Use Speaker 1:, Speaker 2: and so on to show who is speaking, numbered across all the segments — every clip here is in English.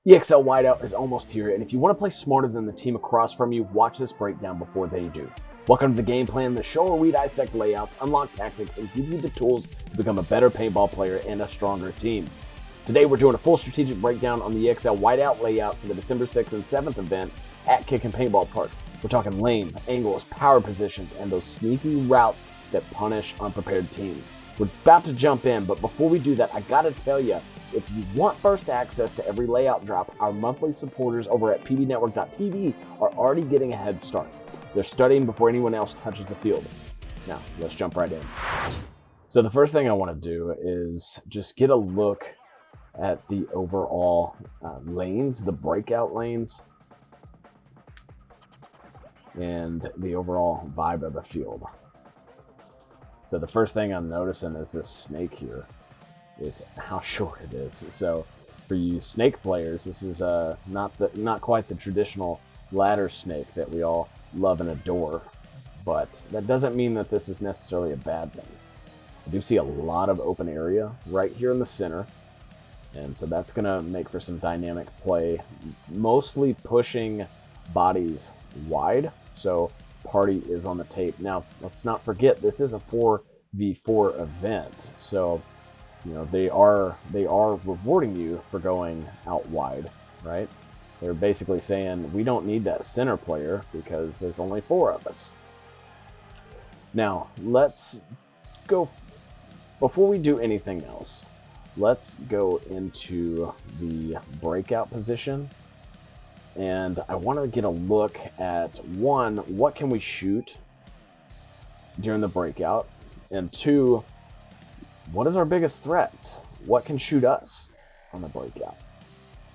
Speaker 1: EXL Whiteout is almost here, and if you want to play smarter than the team across from you, watch this breakdown before they do. Welcome to the game plan, the show where we dissect layouts, unlock tactics, and give you the tools to become a better paintball player and a stronger team. Today we're doing a full strategic breakdown on the EXL Whiteout layout for the December 6th and 7th event at Kickin' Paintball Park. We're talking lanes, angles, power positions, and those sneaky routes that punish unprepared teams. We're about to jump in, but before we do that, I gotta tell you, if you want first access to every layout drop, our monthly supporters over at pbnetwork.tv are already getting a head start. They're studying before anyone else touches the field. Now, let's jump right in. So the first thing I want to do is just get a look at the overall lanes, the breakout lanes, and the overall vibe of the field. So the first thing I'm noticing is this snake here is how short it is. So for you snake players, this is not quite the traditional ladder snake that we all love and adore, but that doesn't mean that this is necessarily a bad thing. I do see a lot of open area right here in the center, and so that's gonna make for some dynamic play, mostly pushing bodies wide. So party is on the tape. Now, let's not forget, this is a 4v4 event, so you know they are rewarding you for going out wide, right? They're basically saying we don't need that center player because there's only 4 of us. Now, let's go, before we do anything else, let's go into the breakout position. And I want to get a look at, one, what can we shoot during the breakout? And 2, what is our biggest threats? What can shoot us on the breakout?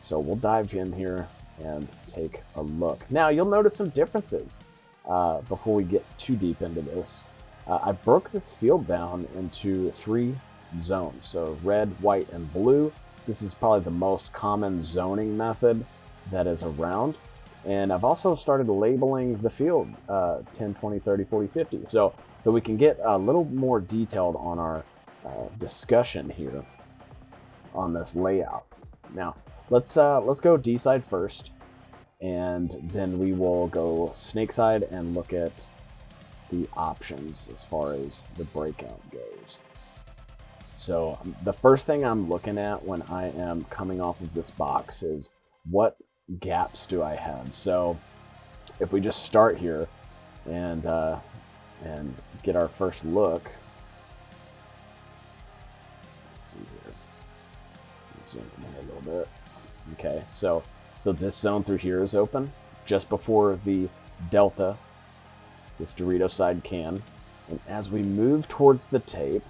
Speaker 1: So we'll dive in here and take a look. Now, you'll notice some differences before we get too deep into this. I broke this field down into 3 zones. So red, white, and blue. This is probably the most common zoning method that is around. And I've also started labeling the field 10, 20, 30, 40, 50. So we can get a little more detailed on our discussion here on this layout. Now, let's go D side first, and then we will go snake side and look at the options as far as the breakout goes. So the first thing I'm looking at when I am coming off of this box is what gaps do I have. So if we just start here and get our first look. Let's see here. Zoom in here a little bit. Okay, so this zone through here is open just before the delta, this Dorito side can. And as we move towards the tape,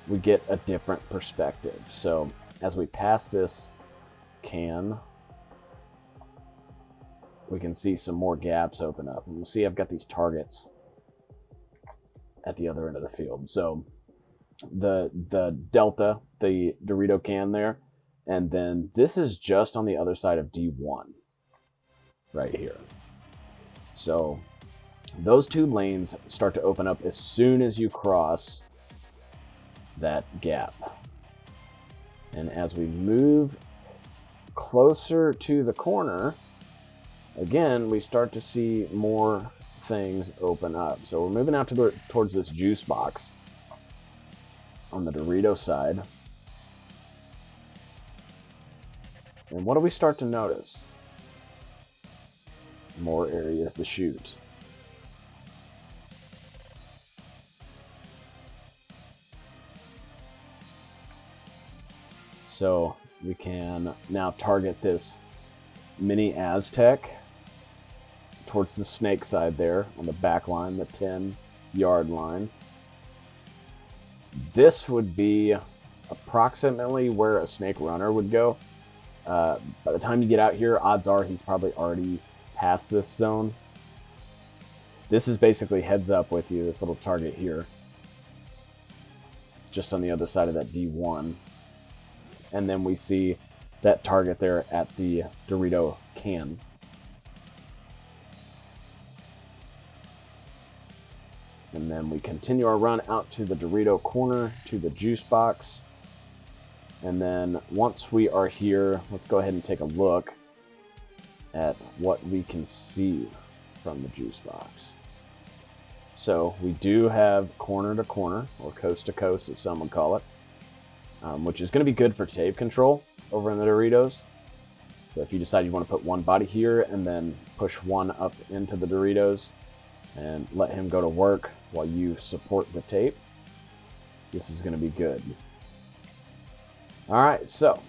Speaker 1: we get a different perspective. So as we pass this can, we can see some more gaps open up. And you'll see I've got these targets at the other end of the field. So the delta, the Dorito can there, and then this is just on the other side of D1 right here. So those 2 lanes start to open up as soon as you cross that gap. And as we move closer to the corner, again, we start to see more things open up. So we're moving out towards this juice box on the Dorito side. And what do we start to notice? More areas to shoot. So we can now target this mini Aztec towards the snake side there on the back line, the 10-yard line. This would be approximately where a snake runner would go. By the time you get out here, odds are he's probably already past this zone. This is basically heads up with you, this little target here, just on the other side of that D1. And then we see that target there at the Dorito can. And then we continue our run out to the Dorito corner, to the juice box. And then once we are here, let's go ahead and take a look at what we can see from the juice box. So we do have corner to corner, or coast to coast as some would call it, which is going to be good for tape control over in the Doritos. So if you decide you want to put one body here and then push one up into the Doritos and let him go to work while you support the tape, this is going to be good. All right, so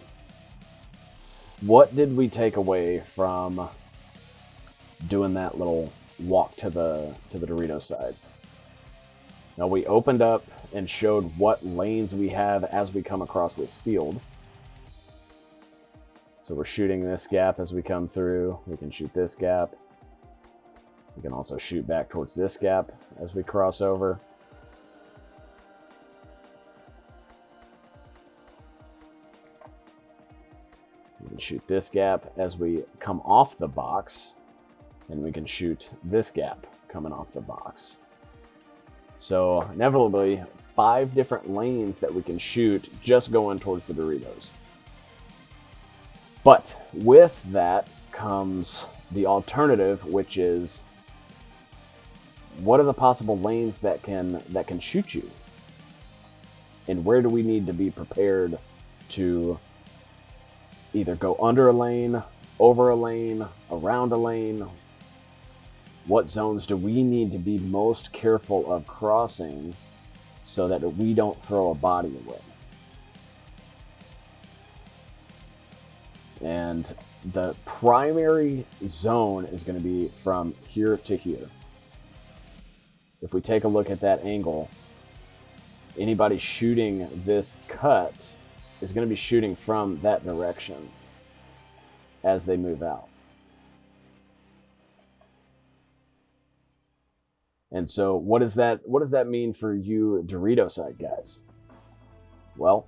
Speaker 1: what did we take away from doing that little walk to the Dorito sides? Now, we opened up and showed what lanes we have as we come across this field. So we're shooting this gap as we come through. We can shoot this gap. We can also shoot back towards this gap as we cross over. We can shoot this gap as we come off the box, and we can shoot this gap coming off the box. So inevitably, 5 different lanes that we can shoot just going towards the Doritos. But with that comes the alternative, which is, what are the possible lanes that can shoot you? And where do we need to be prepared to either go under a lane, over a lane, around a lane? What zones do we need to be most careful of crossing so that we don't throw a body away? And the primary zone is going to be from here to here. If we take a look at that angle, anybody shooting this cut is going to be shooting from that direction as they move out. And so what does that mean for you Dorito side guys? Well,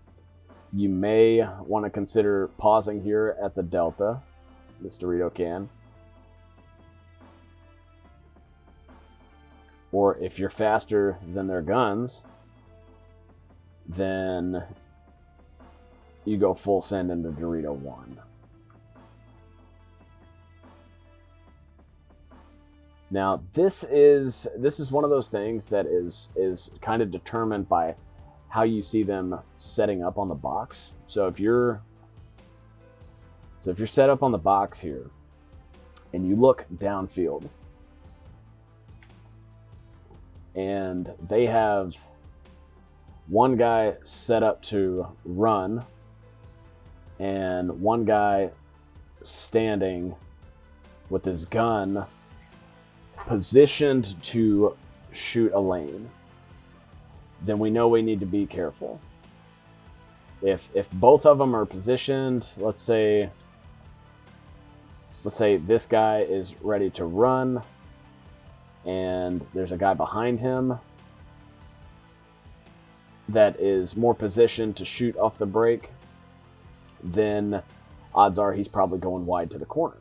Speaker 1: you may want to consider pausing here at the Delta, this Dorito can. Or if you're faster than their guns, then you go full send into Dorito 1. Now, this is one of those things that is kind of determined by how you see them setting up on the box. So if you're set up on the box here and you look downfield and they have one guy set up to run and one guy standing with his gun positioned to shoot a lane, then we know we need to be careful. If both of them are positioned, let's say this guy is ready to run and there's a guy behind him that is more positioned to shoot off the break, then odds are he's probably going wide to the corner.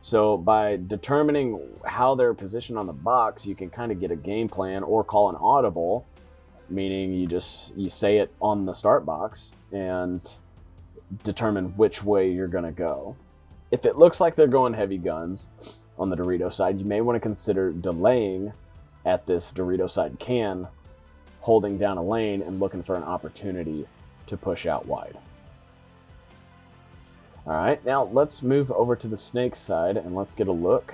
Speaker 1: So by determining how they're positioned on the box, you can kind of get a game plan or call an audible, meaning you say it on the start box and determine which way you're going to go. If it looks like they're going heavy guns on the Dorito side, you may want to consider delaying at this Dorito side can, holding down a lane and looking for an opportunity to push out wide. All right, now let's move over to the snake side and let's get a look.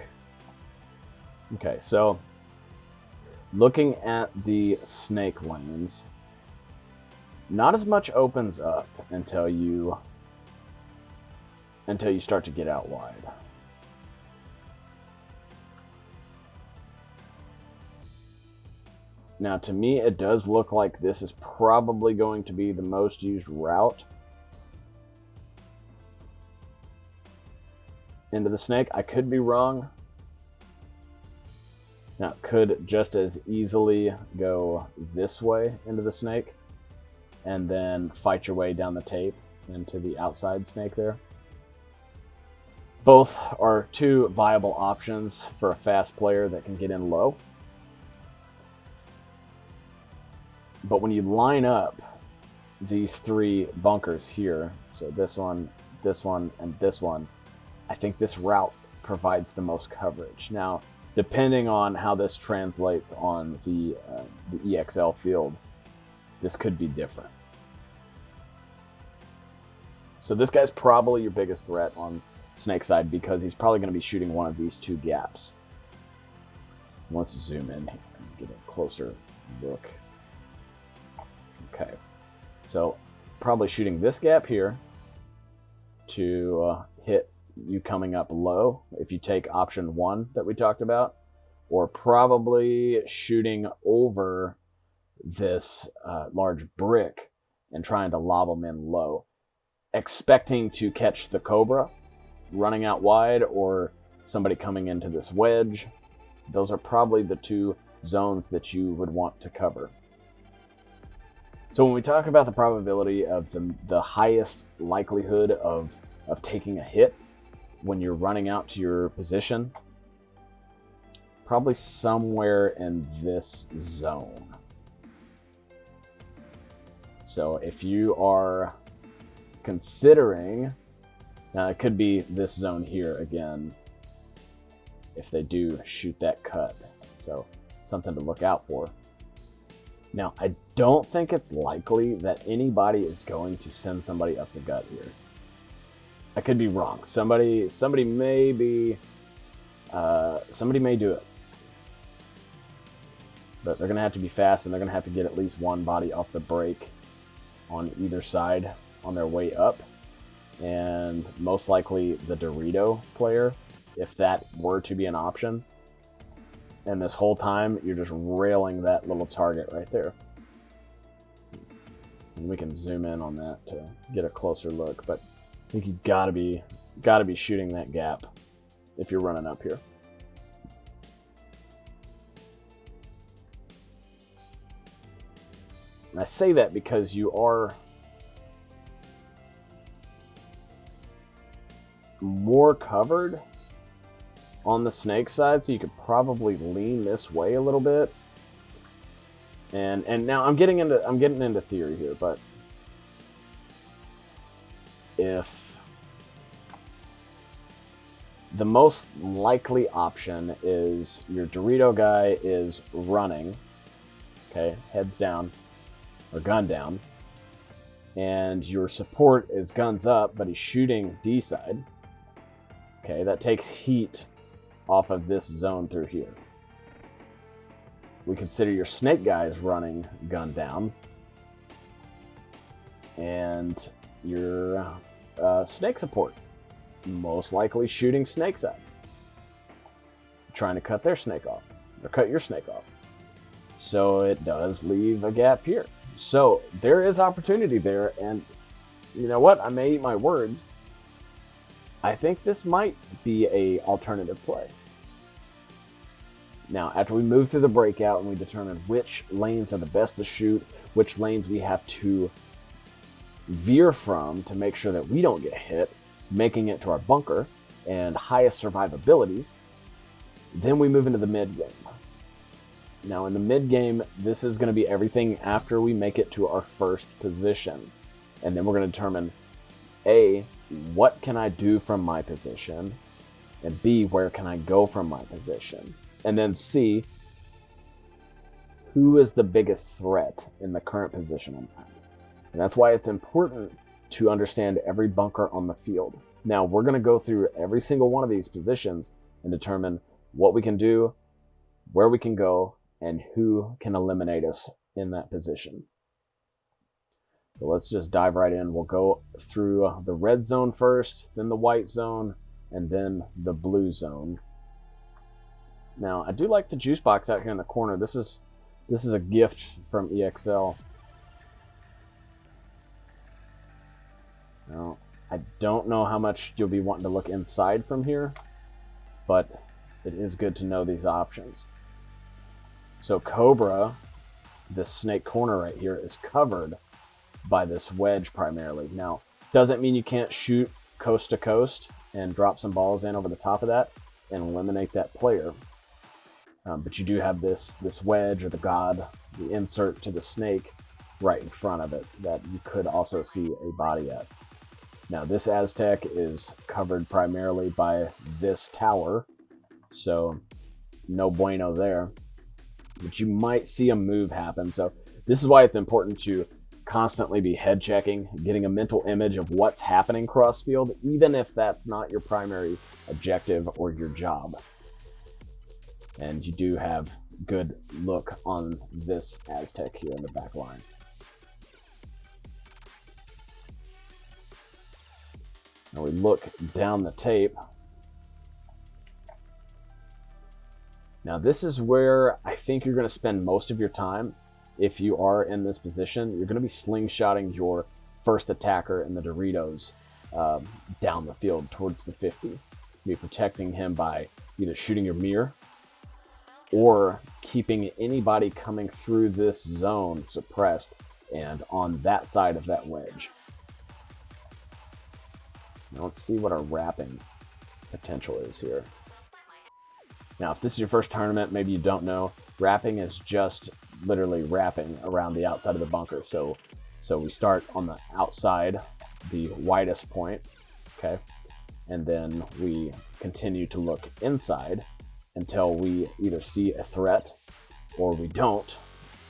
Speaker 1: Okay, so looking at the snake lanes, not as much opens up until you start to get out wide. Now, to me, it does look like this is probably going to be the most used route into the snake. I could be wrong. Now, it could just as easily go this way into the snake and then fight your way down the tape into the outside snake there. Both are two viable options for a fast player that can get in low. But when you line up these 3 bunkers here, so this one, and this one, I think this route provides the most coverage. Now, depending on how this translates on the EXL field, this could be different. So this guy's probably your biggest threat on snake side because he's probably going to be shooting one of these 2 gaps. Let's zoom in here and get a closer look. Okay, so probably shooting this gap here to hit you coming up low if you take option 1 that we talked about, or probably shooting over this large brick and trying to lob them in low, expecting to catch the Cobra running out wide or somebody coming into this wedge. Those are probably the 2 zones that you would want to cover. So when we talk about the probability of the highest likelihood of taking a hit when you're running out to your position, probably somewhere in this zone. So if you are considering, now it could be this zone here again, if they do shoot that cut. So something to look out for. Now, I don't think it's likely that anybody is going to send somebody up the gut here. I could be wrong. Somebody may be, somebody may do it. But they're going to have to be fast, and they're going to have to get at least one body off the break on either side on their way up. And most likely the Dorito player, if that were to be an option. And this whole time, you're just railing that little target right there. And we can zoom in on that to get a closer look. But I think you gotta be shooting that gap if you're running up here. And I say that because you are more covered on the snake side, so you could probably lean this way a little bit. And now I'm getting into theory here, but if the most likely option is your Dorito guy is running, okay, heads down or gun down, and your support is guns up, but he's shooting D side, okay, that takes heat off of this zone through here. We consider your snake guys running gun down, and your snake support most likely shooting snake side, trying to cut their snake off or cut your snake off. So it does leave a gap here. So there is opportunity there, and you know what? I may eat my words. I think this might be a alternative play. Now, after we move through the breakout and we determine which lanes are the best to shoot, which lanes we have to veer from to make sure that we don't get hit, making it to our bunker and highest survivability, then we move into the mid game. Now, in the mid game, this is going to be everything after we make it to our first position. And then we're going to determine, A, what can I do from my position? And B, where can I go from my position? And then C, who is the biggest threat in the current position I'm at? And that's why it's important to understand every bunker on the field. Now, we're going to go through every single one of these positions and determine what we can do, where we can go, and who can eliminate us in that position. So let's just dive right in. We'll go through the red zone first, then the white zone, and then the blue zone. Now, I do like the juice box out here in the corner. This is a gift from EXL. Now, I don't know how much you'll be wanting to look inside from here, but it is good to know these options. So Cobra, this snake corner right here, is covered by this wedge primarily. Now, doesn't mean you can't shoot coast to coast and drop some balls in over the top of that and eliminate that player. But you do have this wedge or the insert to the snake right in front of it that you could also see a body at. Now this Aztec is covered primarily by this tower, so no bueno there. But you might see a move happen, so this is why it's important to constantly be head checking, getting a mental image of what's happening cross field, even if that's not your primary objective or your job. And you do have good look on this Aztec here in the back line. Now we look down the tape. Now this is where I think you're going to spend most of your time. If you are in this position, you're going to be slingshotting your first attacker in the Doritos down the field towards the 50. You'll be protecting him by either shooting your mirror or keeping anybody coming through this zone suppressed and on that side of that wedge. Now let's see what our wrapping potential is here. Now, if this is your first tournament, maybe you don't know, wrapping is just literally wrapping around the outside of the bunker. So we start on the outside, the widest point, okay? And then we continue to look inside until we either see a threat or we don't.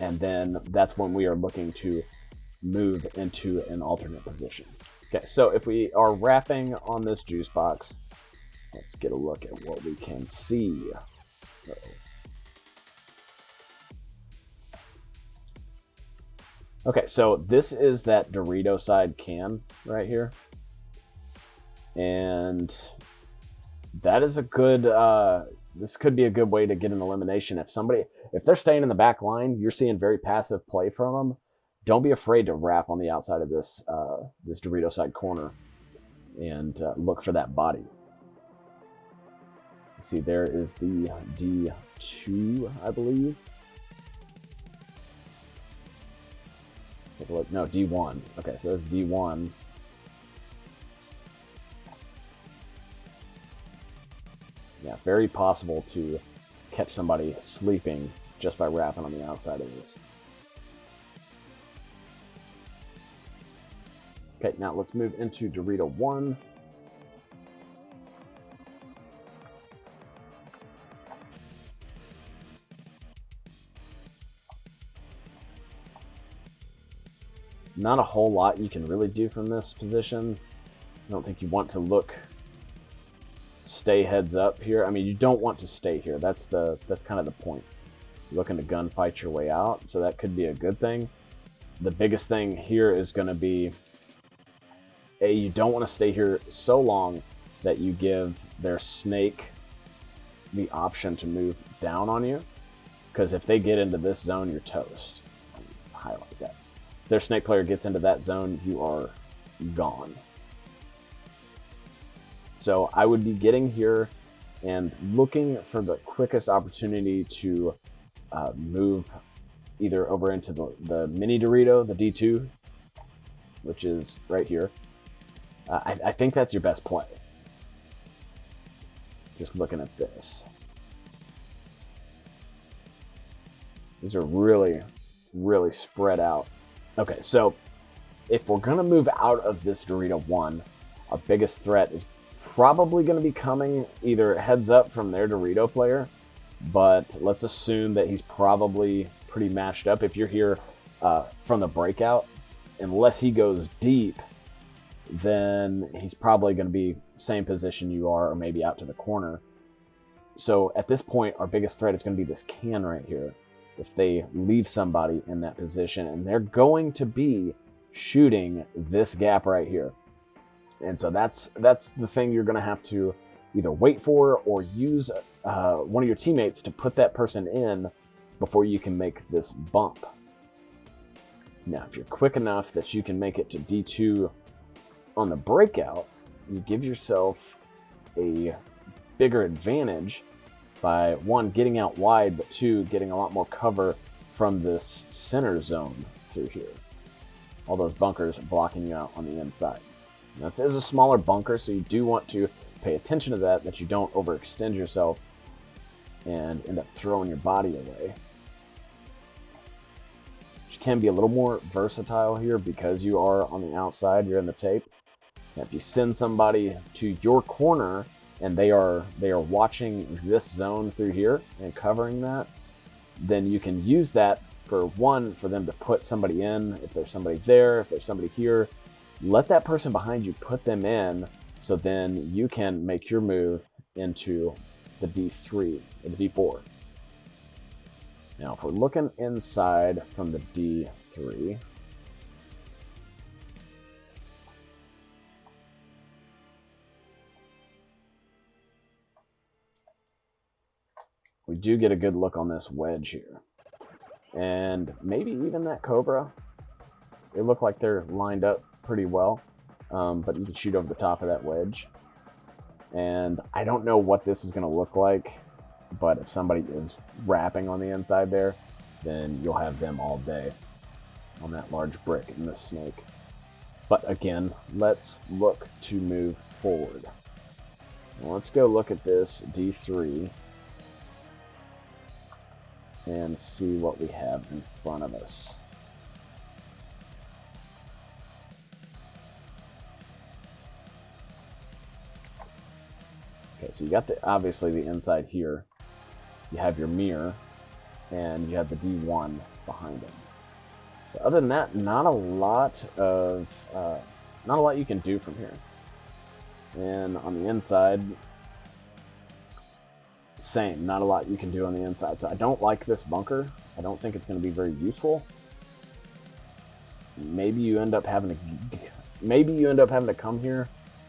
Speaker 1: And then that's when we are looking to move into an alternate position. Okay, so if we are wrapping on this juice box, let's get a look at what we can see. Okay, so this is that Dorito side can right here. And that is a good, this could be a good way to get an elimination. If they're staying in the back line, you're seeing very passive play from them. Don't be afraid to wrap on the outside of this, this Dorito side corner and look for that body. See, there is the D2, I believe. Take a look. No, D1. Okay, so that's D1. Yeah, very possible to catch somebody sleeping just by wrapping on the outside of this. Okay, now let's move into Dorito 1. Not a whole lot you can really do from this position. I don't think you want to stay heads up here. I mean, you don't want to stay here. That's kind of the point. You're looking to gunfight your way out, so that could be a good thing. The biggest thing here is going to be, you don't want to stay here so long that you give their snake the option to move down on you, because if they get into this zone, you're toast. Highlight that. If their snake player gets into that zone, you are gone. So I would be getting here and looking for the quickest opportunity to move either over into the mini Dorito, the D2, which is right here. I think that's your best play. Just looking at this. These are really, really spread out. Okay, so if we're going to move out of this Dorito 1, our biggest threat is probably going to be coming either heads up from their Dorito player, but let's assume that he's probably pretty matched up. If you're here from the breakout, unless he goes deep, then he's probably going to be same position you are, or maybe out to the corner. So at this point, our biggest threat is going to be this can right here. If they leave somebody in that position, and they're going to be shooting this gap right here. And so that's the thing you're going to have to either wait for or use one of your teammates to put that person in before you can make this bump. Now, if you're quick enough that you can make it to D2 on the breakout, you give yourself a bigger advantage by, one, getting out wide, but two, getting a lot more cover from this center zone through here. All those bunkers blocking you out on the inside. Now, this is a smaller bunker, so you do want to pay attention to that you don't overextend yourself. and end up throwing your body away. Which can be a little more versatile here because you are on the outside, you're in the tape. Now, if you send somebody to your corner and they are watching this zone through here and covering that, then you can use that for them to put somebody in. If there's somebody there, if there's somebody here, let that person behind you put them in, so then you can make your move into the D3 or the D4. Now, if we're looking inside from the D3, we do get a good look on this wedge here. And maybe even that Cobra. They look like they're lined up pretty well, but you can shoot over the top of that wedge. And I don't know what this is going to look like, but if somebody is wrapping on the inside there, then you'll have them all day on that large brick in the snake. But again, let's look to move forward. Now let's go look at this D3 and see what we have in front of us. Okay, so you got obviously the inside here. You have your mirror, and you have the D1 behind it. But other than that, not a lot you can do from here. And on the inside, same, not a lot you can do on the inside. So I don't like this bunker. I don't think it's going to be very useful. Maybe you end up having to come here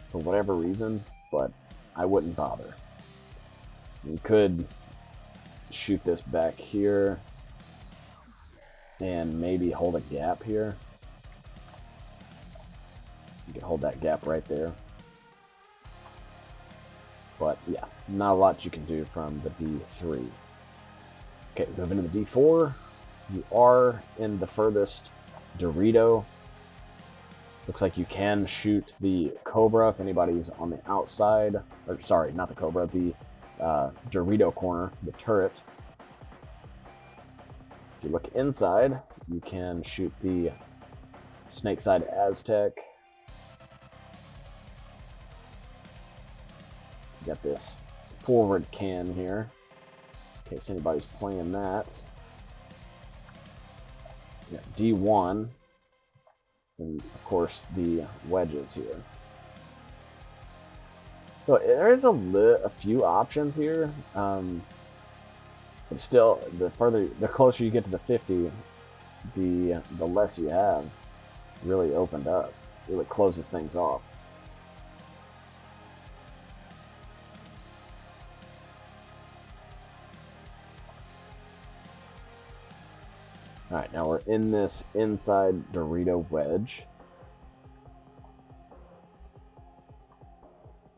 Speaker 1: for whatever reason, but I wouldn't bother. You could shoot this back here and maybe hold a gap here. You can hold that gap right there. But yeah, not a lot you can do from the D3. Okay, moving to the D4. You are in the furthest Dorito. Looks like you can shoot the Cobra if anybody's on the outside. Or sorry, not the Cobra, the Dorito corner, the turret. If you look inside, you can shoot the Snakeside Aztec. You got this forward can here, in case anybody's playing that. You got D1, and of course the wedges here. So there is a few options here, but still, the closer you get to the 50, the less you have really opened up. Really closes things off. Alright, now we're in this inside Dorito wedge.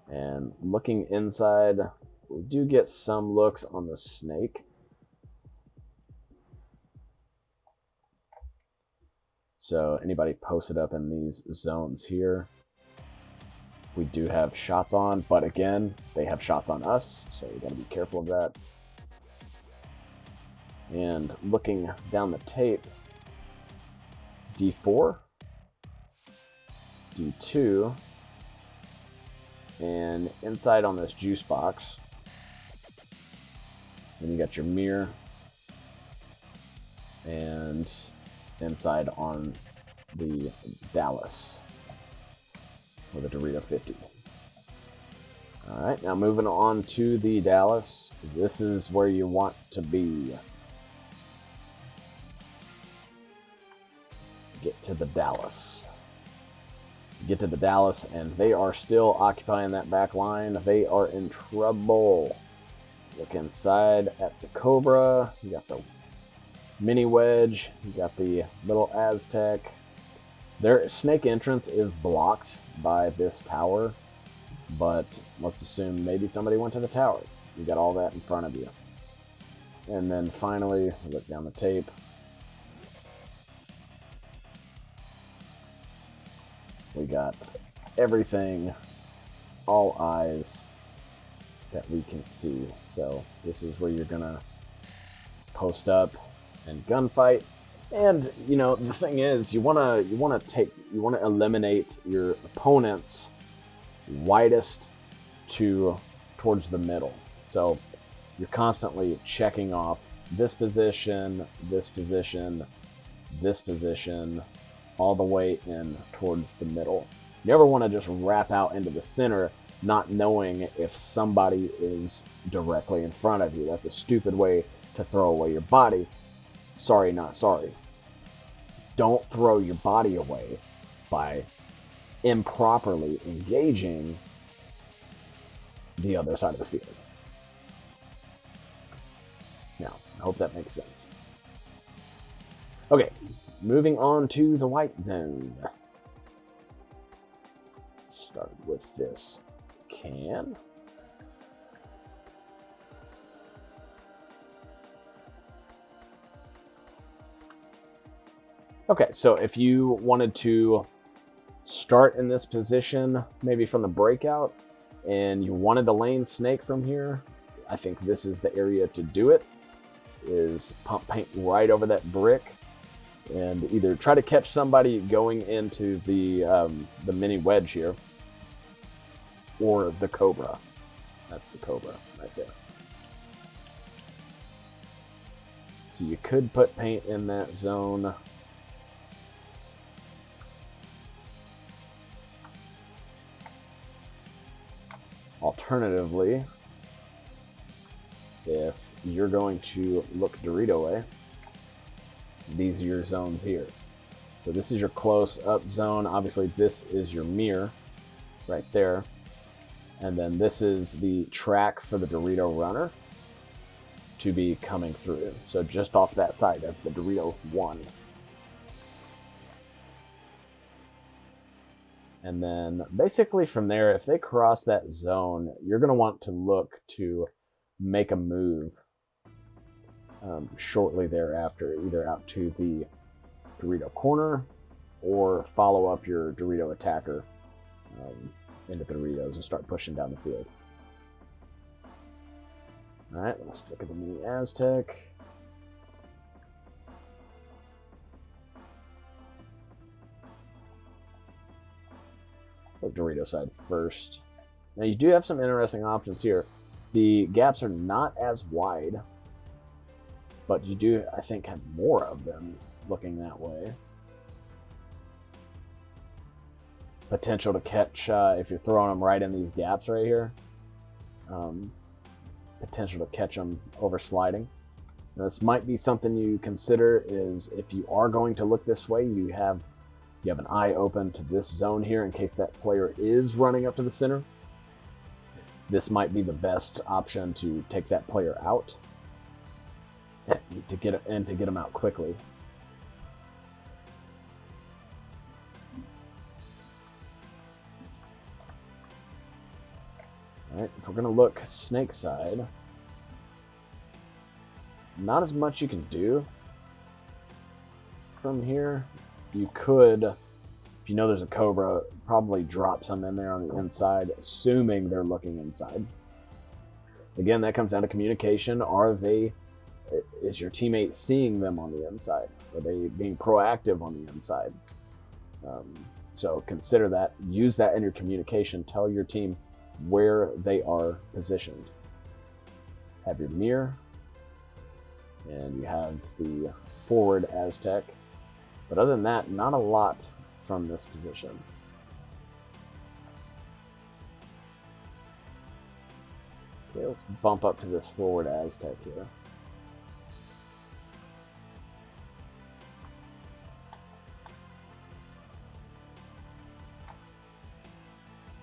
Speaker 1: And looking inside, we do get some looks on the snake. So anybody posted up in these zones here, we do have shots on, but again, they have shots on us, so you gotta be careful of that. And looking down the tape, D4, D2, and inside on this juice box, then you got your mirror, and inside on the Dallas, or the Dorito 50. Alright, now moving on to the Dallas. This is where you want to be. Get to the Dallas. Get to the Dallas, and they are still occupying that back line. They are in trouble. Look inside at the Cobra. You got the mini wedge. You got the little Aztec. Their snake entrance is blocked by this tower, but let's assume maybe somebody went to the tower. You got all that in front of you. And then finally, look down the tape. We got everything, all eyes that we can see. So this is where you're gonna post up and gunfight. And you know, the thing is, you wanna eliminate your opponent's widest towards the middle. So you're constantly checking off this position, this position, this position, all the way in towards the middle. You never want to just wrap out into the center not knowing if somebody is directly in front of you. That's a stupid way to throw away your body. Sorry, not sorry. Don't throw your body away by improperly engaging the other side of the field. Now, I hope that makes sense. Okay, moving on to the white zone. Start with this can. Okay, so if you wanted to start in this position, maybe from the breakout, and you wanted to lane snake from here, I think this is the area to do it, is pump paint right over that brick, and either try to catch somebody going into the mini wedge here, or the cobra. That's the cobra right there. So you could put paint in that zone. Alternatively, if you're going to look Dorito way, these are your zones here. So this is your close-up zone. Obviously, this is your mirror right there. And then this is the track for the Dorito runner to be coming through. So just off that side, that's the Dorito 1. And then basically from there, if they cross that zone, you're going to want to look to make a move shortly thereafter, either out to the Dorito corner or follow up your Dorito attacker into the Doritos and start pushing down the field. All right, let's look at the mini Aztec. Look Dorito side first. Now you do have some interesting options here. The gaps are not as wide, but you do, I think, have more of them looking that way. Potential to catch, if you're throwing them right in these gaps right here. Potential to catch them over sliding. Now, this might be something you consider, is if you are going to look this way, you have an eye open to this zone here in case that player is running up to the center. This might be the best option to take that player out to get them out quickly. All right, if we're gonna look snake side, not as much you can do from here. You could, if you know there's a cobra, probably drop some in there on the inside, assuming they're looking inside. Again, that comes down to communication. Is your teammate seeing them on the inside? Are they being proactive on the inside? So consider that. Use that in your communication. Tell your team where they are positioned. Have your mirror, and you have the forward Aztec. But other than that, not a lot from this position. Okay, let's bump up to this forward Aztec here.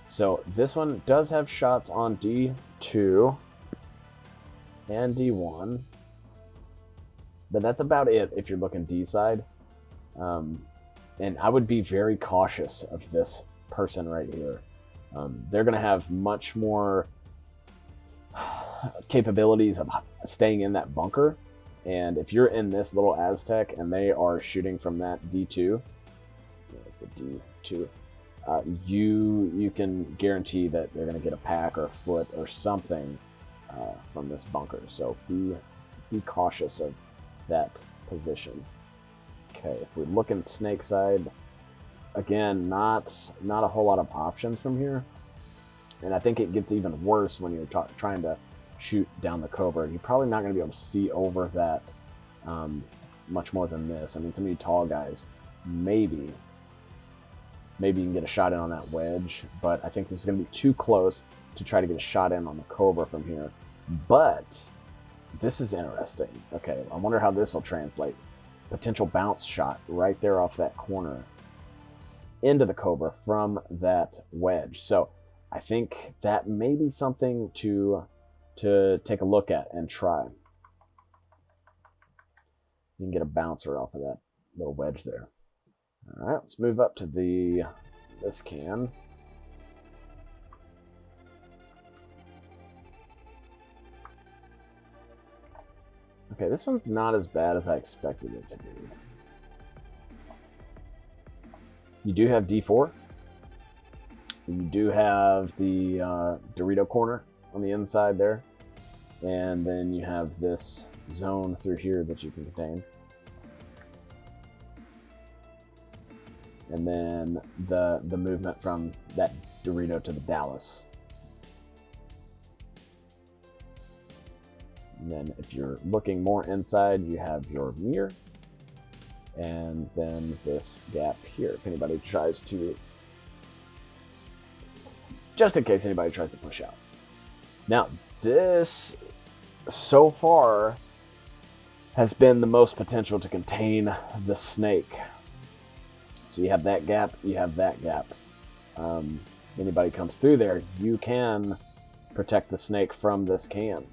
Speaker 1: So this one does have shots on D2 and D1, but that's about it if you're looking D side. And I would be very cautious of this person right here. They're going to have much more capabilities of staying in that bunker. And if you're in this little Aztec and they are shooting from that D2, that's the D2, you can guarantee that they're going to get a pack or a foot or something from this bunker. So be cautious of that position. Okay, if we look in snake side, again, not a whole lot of options from here. And I think it gets even worse when you're trying to shoot down the cobra. You're probably not going to be able to see over that much more than this. I mean, some of you tall guys, maybe you can get a shot in on that wedge, but I think this is going to be too close to try to get a shot in on the cobra from here. But this is interesting. Okay, I wonder how this will translate. Potential bounce shot right there off that corner into the cobra from that wedge. So I think that may be something to take a look at and try. You can get a bouncer off of that little wedge there. All right, let's move up to this can. Okay, this one's not as bad as I expected it to be. You do have D4. You do have the Dorito corner on the inside there. And then you have this zone through here that you can contain. And then the movement from that Dorito to the Dallas. And then if you're looking more inside, you have your mirror. And then this gap here, if anybody tries to, just in case anybody tries to push out. Now, this, so far, has been the most potential to contain the snake. So you have that gap, you have that gap. Anybody comes through there, you can protect the snake from this can.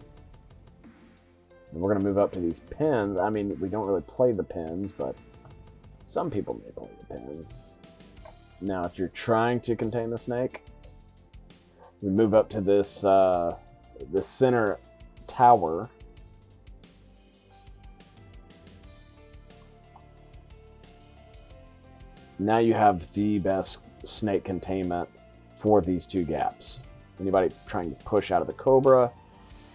Speaker 1: And we're going to move up to these pins. I mean, we don't really play the pins, but some people may play the pins. Now, if you're trying to contain the snake, we move up to this this center tower. Now you have the best snake containment for these two gaps. Anybody trying to push out of the cobra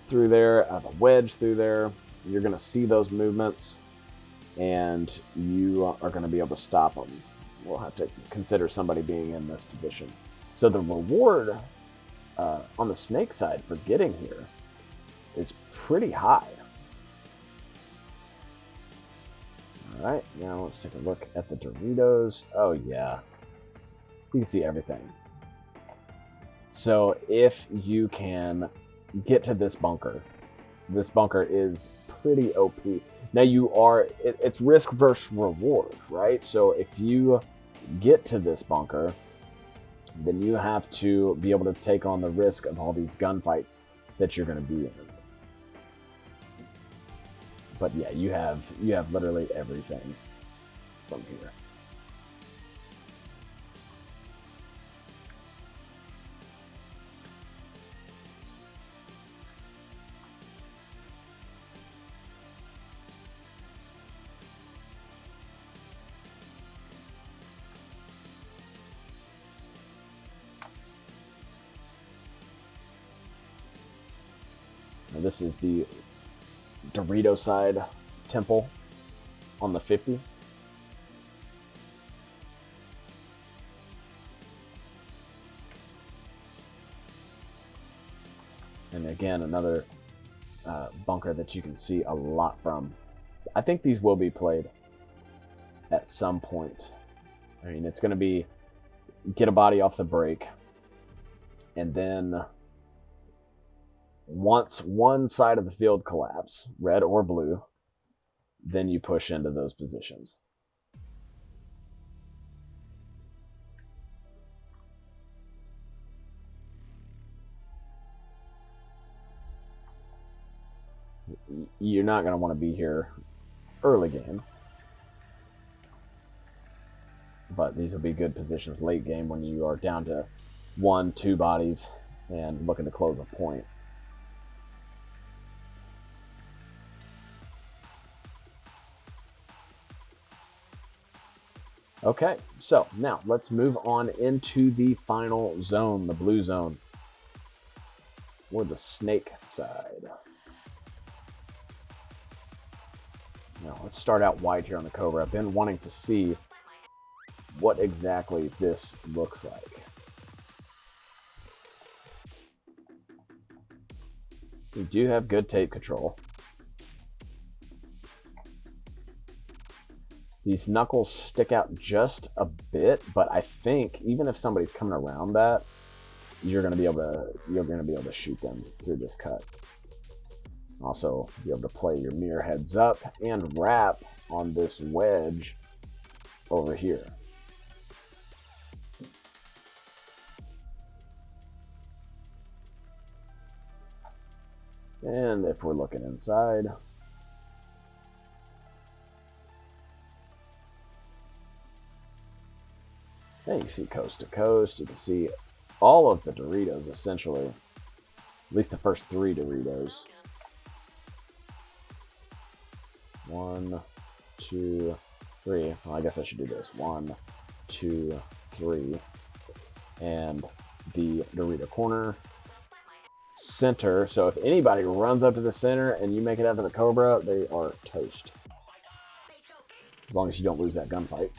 Speaker 1: through there, out of the wedge through there, you're going to see those movements, and you are going to be able to stop them. We'll have to consider somebody being in this position. So the reward on the snake side for getting here is pretty high. All right, now let's take a look at the Doritos. Oh yeah, you can see everything. So if you can get to this bunker is pretty OP. Now it's risk versus reward, right? So if you get to this bunker, then you have to be able to take on the risk of all these gunfights that you're going to be in. But yeah, you have literally everything from here. Now this is the Dorito side temple on the 50. And again, another bunker that you can see a lot from. I think these will be played at some point. I mean, it's going to be get a body off the break, and then once one side of the field collapse, red or blue, then you push into those positions. You're not going to want to be here early game, but these will be good positions late game when you are down to 1-2 bodies and looking to close a point. Okay, so now let's move on into the final zone, the blue zone, or the snake side. Now let's start out white here on the Cobra. I've been wanting to see what exactly this looks like. We do have good tape control. These knuckles stick out just a bit, but I think even if somebody's coming around that, you're gonna be able to shoot them through this cut. Also, be able to play your mirror heads up and wrap on this wedge over here. And if we're looking inside, and you see coast to coast, you can see all of the Doritos essentially, at least the first 3 Doritos. 1, 2, 3. Well, I guess I should do this. 1, 2, 3. And the Dorito corner. Center. So if anybody runs up to the center and you make it out to the Cobra, they are toast. As long as you don't lose that gunfight.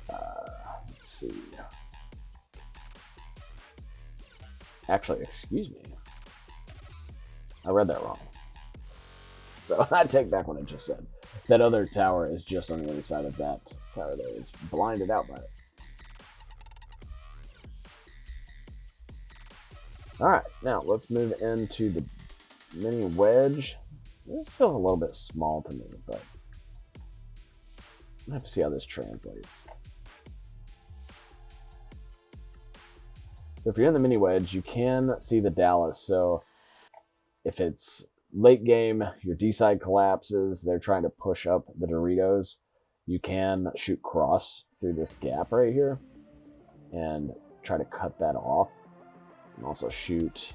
Speaker 1: Let's see. Actually, excuse me. I read that wrong. So I take back what I just said. That other tower is just on the other side of that tower there. It's blinded out by it. Alright, now let's move into the mini wedge. This feels a little bit small to me, but I have to see how this translates. If you're in the mini wedge, you can see the Dallas. So if it's late game, your D side collapses, they're trying to push up the Doritos, you can shoot cross through this gap right here and try to cut that off. And also shoot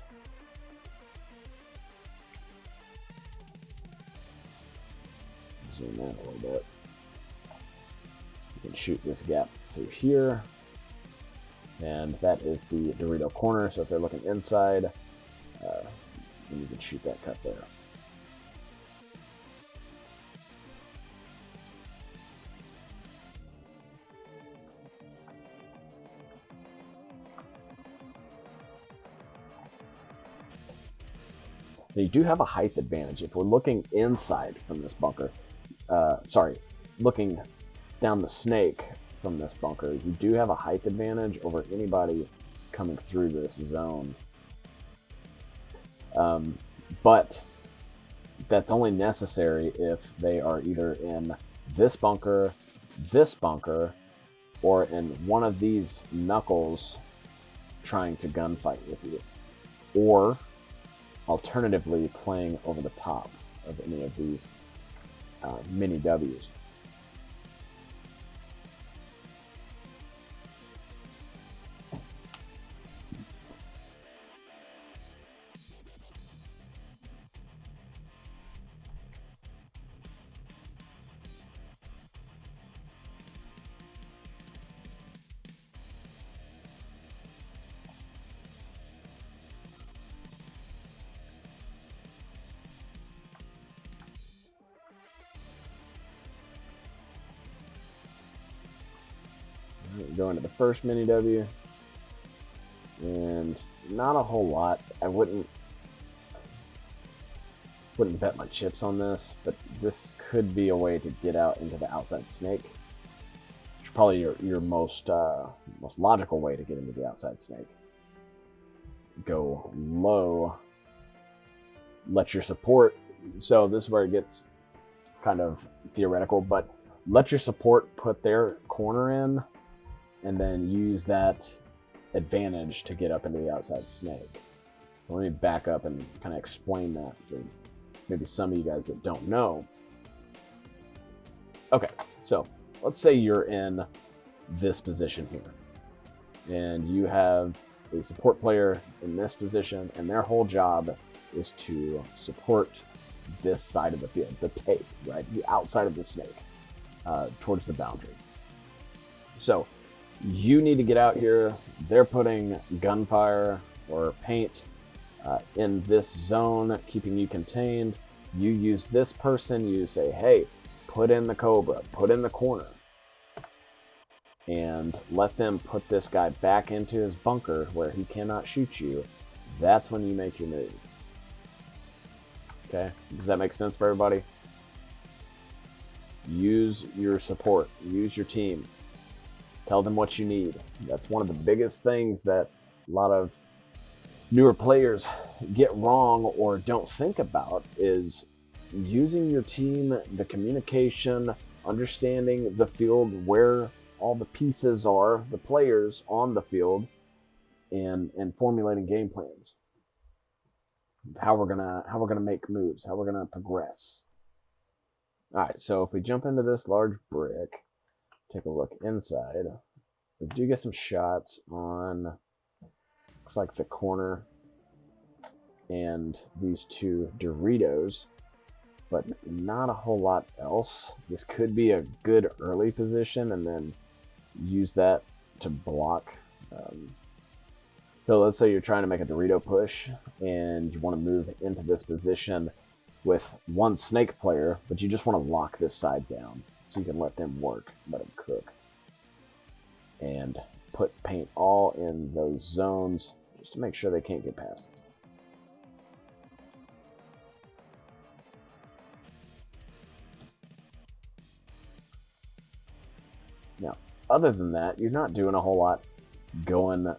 Speaker 1: zoom in a little bit. You can shoot this gap through here, and that is the Dorito corner. So if they're looking inside, then you can shoot that cut there. Now you do have a height advantage. If we're looking inside from this bunker, looking down the snake from this bunker, you do have a height advantage over anybody coming through this zone. But that's only necessary if they are either in this bunker, or in one of these knuckles trying to gunfight with you, or alternatively playing over the top of any of these mini W's. Go into the first mini W, and not a whole lot. I wouldn't bet my chips on this, but this could be a way to get out into the outside snake. It's probably your most logical way to get into the outside snake. Go low, let your support. So this is where it gets kind of theoretical, but let your support put their corner in, and then use that advantage to get up into the outside snake. Let me back up and kind of explain that for maybe some of you guys that don't know. Okay, so let's say you're in this position here, and you have a support player in this position, and their whole job is to support this side of the field, the tape, right? The outside of the snake, towards the boundary. So you need to get out here. They're putting gunfire or paint in this zone, keeping you contained. You use this person, you say, hey, put in the Cobra, put in the corner, and let them put this guy back into his bunker where he cannot shoot you. That's when you make your move. Okay, does that make sense for everybody? Use your support, use your team. Tell them what you need. That's one of the biggest things that a lot of newer players get wrong or don't think about, is using your team, the communication, understanding the field, where all the pieces are, the players on the field, and formulating game plans. How we're gonna make moves, how we're gonna progress. All right, so if we jump into this large brick, take a look inside, we do get some shots on, looks like the corner and these two Doritos, but not a whole lot else. This could be a good early position and then use that to block. So let's say you're trying to make a Dorito push and you want to move into this position with one snake player, but you just want to lock this side down so you can let them work, let them cook. And put paint all in those zones just to make sure they can't get past it. Now, other than that, you're not doing a whole lot going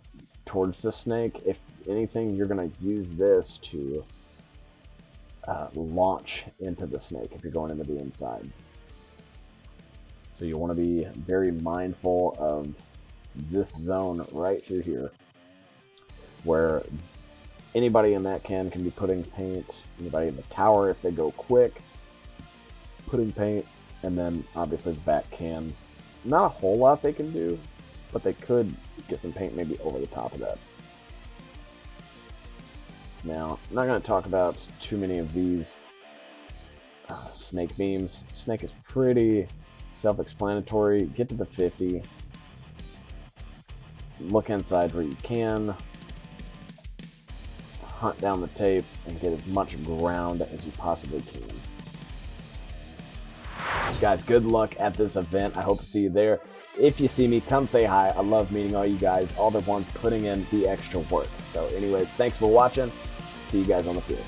Speaker 1: towards the snake. If anything, you're going to use this to launch into the snake if you're going into the inside. So you want to be very mindful of this zone right through here, where anybody in that can be putting paint, anybody in the tower, if they go quick, putting paint, and then obviously the back can. Not a whole lot they can do, but they could get some paint maybe over the top of that. Now, I'm not going to talk about too many of these snake beams. Snake is pretty self-explanatory. Get to the 50. Look inside where you can. Hunt down the tape and get as much ground as you possibly can. Guys, good luck at this event. I hope to see you there. If you see me, come say hi. I love meeting all you guys, all the ones putting in the extra work. So anyways, thanks for watching. See you guys on the field.